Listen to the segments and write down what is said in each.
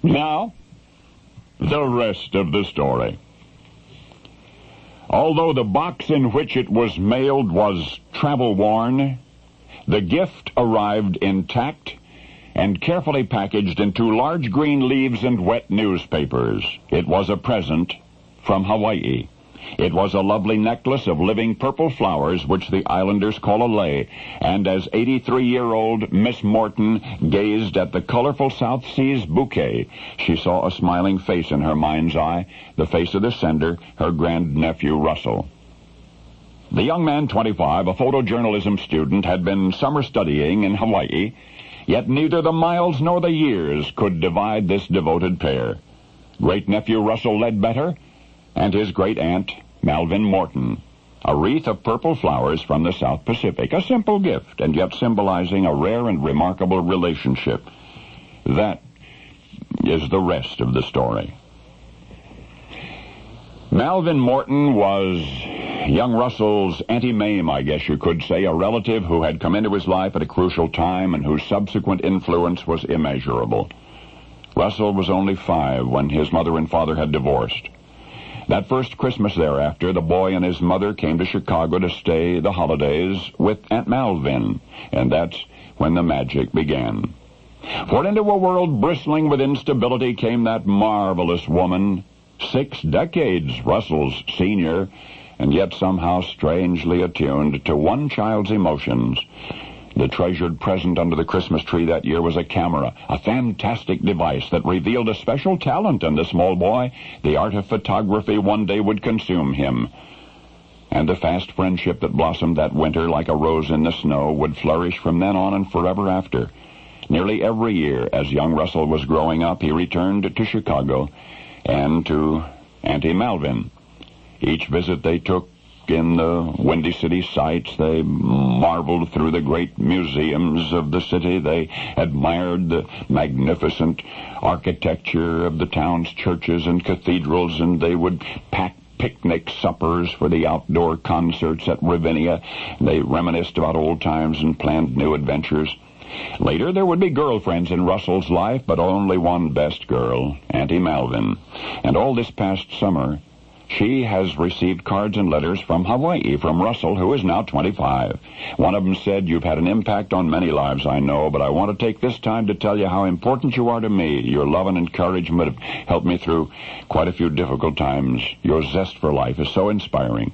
Now, the rest of the story. Although the box in which it was mailed was travel-worn, the gift arrived intact and carefully packaged in 2 large green leaves and wet newspapers. It was a present from Hawaii. It was a lovely necklace of living purple flowers, which the islanders call a lei, and as 83-year-old Miss Morton gazed at the colorful South Seas bouquet, she saw a smiling face in her mind's eye, the face of the sender, her grandnephew Russell. The young man, 25, a photojournalism student, had been summer studying in Hawaii, yet neither the miles nor the years could divide this devoted pair. Great-nephew Russell Ledbetter and his great-aunt, Malvin Morton. A wreath of purple flowers from the South Pacific, a simple gift, and yet symbolizing a rare and remarkable relationship. That is the rest of the story. Malvin Morton was young Russell's Auntie Mame, I guess you could say, a relative who had come into his life at a crucial time and whose subsequent influence was immeasurable. Russell was only 5 when his mother and father had divorced. That first Christmas thereafter, the boy and his mother came to Chicago to stay the holidays with Aunt Malvin, and that's when the magic began. For into a world bristling with instability came that marvelous woman, 6 decades Russell's senior, and yet somehow strangely attuned to one child's emotions. The treasured present under the Christmas tree that year was a camera, a fantastic device that revealed a special talent in the small boy. The art of photography one day would consume him. And the fast friendship that blossomed that winter like a rose in the snow would flourish from then on and forever after. Nearly every year, as young Russell was growing up, he returned to Chicago and to Auntie Malvin. Each visit they took in the Windy City sights. They marveled through the great museums of the city. They admired the magnificent architecture of the town's churches and cathedrals, and they would pack picnic suppers for the outdoor concerts at Ravinia. They reminisced about old times and planned new adventures. Later, there would be girlfriends in Russell's life, but only one best girl, Auntie Malvin. And all this past summer, she has received cards and letters from Hawaii, from Russell, who is now 25. One of them said, "You've had an impact on many lives, I know, but I want to take this time to tell you how important you are to me. Your love and encouragement have helped me through quite a few difficult times. Your zest for life is so inspiring."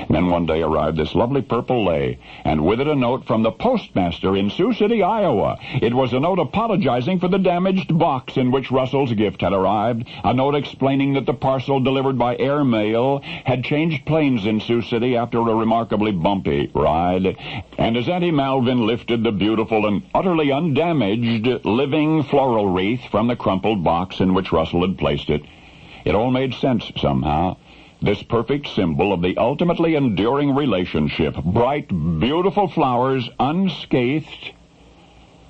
Then one day arrived this lovely purple lei, and with it a note from the postmaster in Sioux City, Iowa. It was a note apologizing for the damaged box in which Russell's gift had arrived, a note explaining that the parcel delivered by airmail had changed planes in Sioux City after a remarkably bumpy ride. And as Auntie Malvin lifted the beautiful and utterly undamaged living floral wreath from the crumpled box in which Russell had placed it, it all made sense somehow. This perfect symbol of the ultimately enduring relationship, bright, beautiful flowers, unscathed,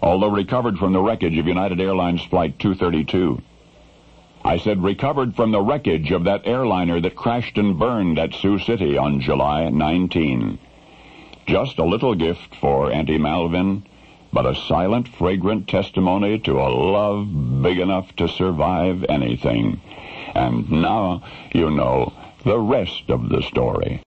although recovered from the wreckage of United Airlines Flight 232. I said recovered from the wreckage of that airliner that crashed and burned at Sioux City on July 19. Just a little gift for Auntie Malvin, but a silent, fragrant testimony to a love big enough to survive anything. And now you know the rest of the story.